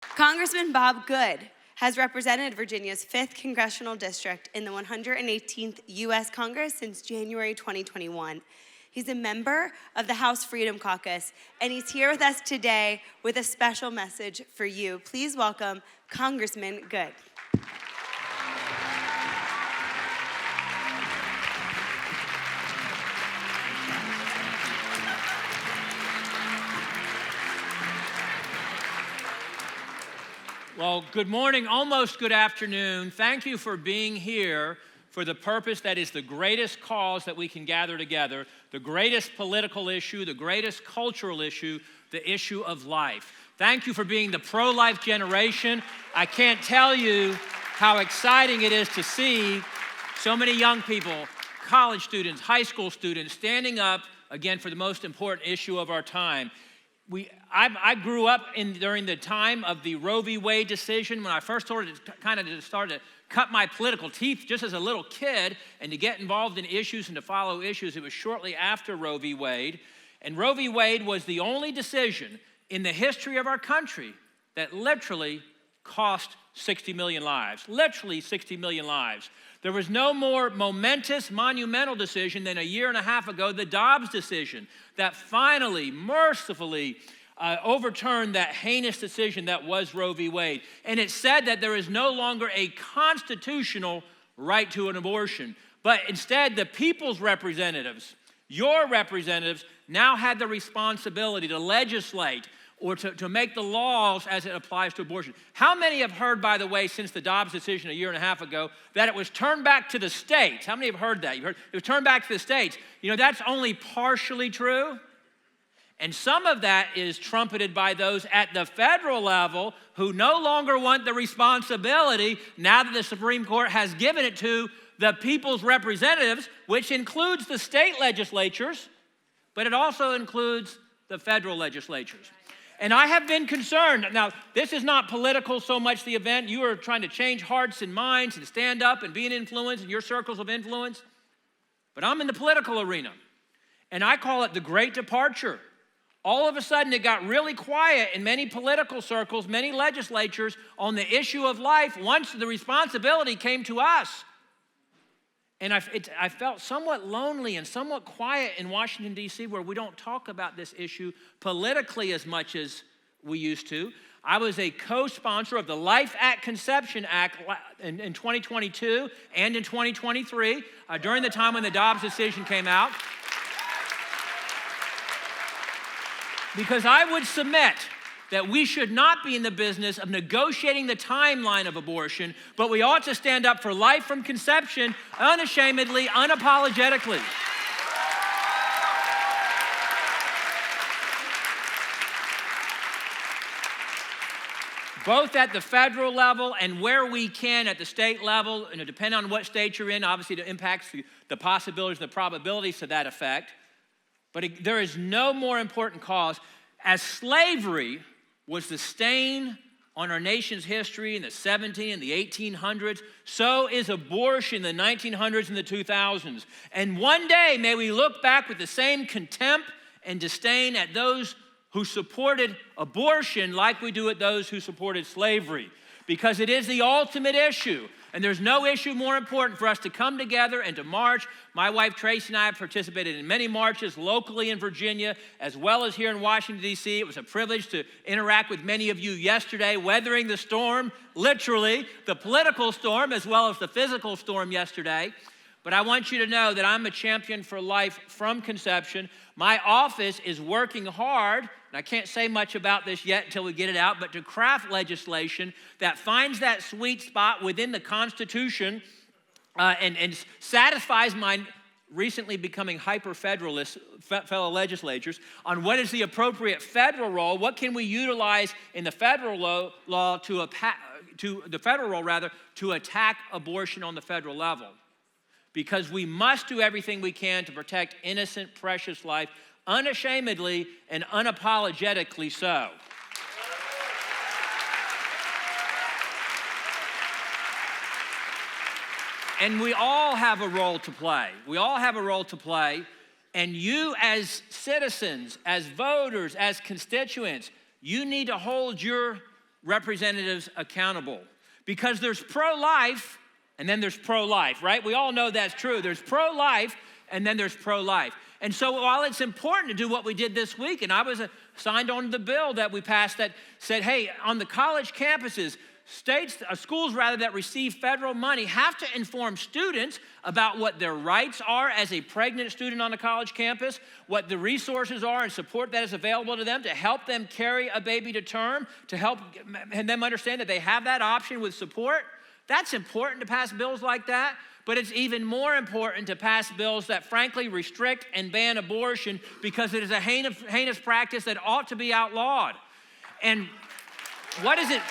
Congressman Bob Good has represented Virginia's 5th Congressional District in the 118th U.S. Congress since January 2021. He's a member of the House Freedom Caucus, and he's here with us today with a special message for you. Please welcome Congressman Good. Well, good morning, almost good afternoon. Thank you for being here for the purpose that is the greatest cause that we can gather together, the greatest political issue, the greatest cultural issue, the issue of life. Thank you for being the pro-life generation. I can't tell you how exciting it is to see so many young people, college students, high school students, standing up again for the most important issue of our time. I grew up during the time of the Roe v. Wade decision when I first started to cut my political teeth just as a little kid and to get involved in issues and to follow issues. It was shortly after Roe v. Wade. And Roe v. Wade was the only decision in the history of our country that literally cost 60 million lives. Literally 60 million lives. There was no more momentous, monumental decision than a year and a half ago, the Dobbs decision, that finally, mercifully overturned that heinous decision that was Roe v. Wade. And it said that there is no longer a constitutional right to an abortion, but instead the people's representatives, your representatives, now had the responsibility to legislate or to make the laws as it applies to abortion. How many have heard, by the way, since the Dobbs decision a year and a half ago, that it was turned back to the states? How many have heard that? You heard it was turned back to the states. You know, that's only partially true. And some of that is trumpeted by those at the federal level who no longer want the responsibility now that the Supreme Court has given it to the people's representatives, which includes the state legislatures, but it also includes the federal legislatures. And I have been concerned. Now, this is not political so much, the event. You are trying to change hearts and minds and stand up and be an influence in your circles of influence. But I'm in the political arena. And I call it the Great Departure. All of a sudden, it got really quiet in many political circles, many legislatures on the issue of life once the responsibility came to us. And I felt somewhat lonely and somewhat quiet in Washington, D.C., where we don't talk about this issue politically as much as we used to. I was a co-sponsor of the Life at Conception Act in 2022 and in 2023, during the time when the Dobbs decision came out. Because I would submit that we should not be in the business of negotiating the timeline of abortion, but we ought to stand up for life from conception unashamedly, unapologetically. Both at the federal level and where we can at the state level, and depending on what state you're in, obviously it impacts the possibilities and the probabilities to that effect. But there is no more important cause. As slavery was the stain on our nation's history in the 1700s and the 1800s, so is abortion in the 1900s and the 2000s. And one day, may we look back with the same contempt and disdain at those who supported abortion like we do at those who supported slavery, because it is the ultimate issue. And there's no issue more important for us to come together and to march. My wife Tracy and I have participated in many marches locally in Virginia, as well as here in Washington, D.C. It was a privilege to interact with many of you yesterday, weathering the storm, literally, the political storm, as well as the physical storm yesterday. But I want you to know that I'm a champion for life from conception. My office is working hard, and I can't say much about this yet until we get it out, but to craft legislation that finds that sweet spot within the Constitution and satisfies my recently becoming hyper-federalist fellow legislatures on what is the appropriate federal role, what can we utilize in the federal law to attack abortion on the federal level. Because we must do everything we can to protect innocent, precious life, unashamedly and unapologetically so. And we all have a role to play. We all have a role to play. And you as citizens, as voters, as constituents, you need to hold your representatives accountable. Because there's pro-life and then there's pro-life, right? We all know that's true. There's pro-life and then there's pro-life. And so while it's important to do what we did this week, and I was signed on to the bill that we passed that said, hey, on the college campuses, schools that receive federal money have to inform students about what their rights are as a pregnant student on a college campus, what the resources are and support that is available to them to help them carry a baby to term, to help them understand that they have that option with support. That's important to pass bills like that, but it's even more important to pass bills that frankly restrict and ban abortion because it is a heinous practice that ought to be outlawed. And what does it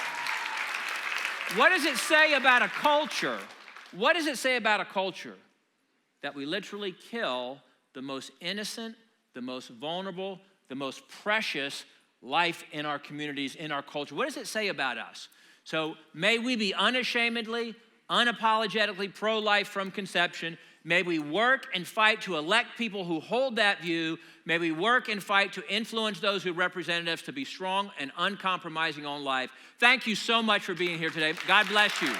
say about a culture? What does it say about a culture that we literally kill the most innocent, the most vulnerable, the most precious life in our communities, in our culture? What does it say about us? So may we be unashamedly, unapologetically pro-life from conception. May we work and fight to elect people who hold that view. May we work and fight to influence those who represent us to be strong and uncompromising on life. Thank you so much for being here today. God bless you.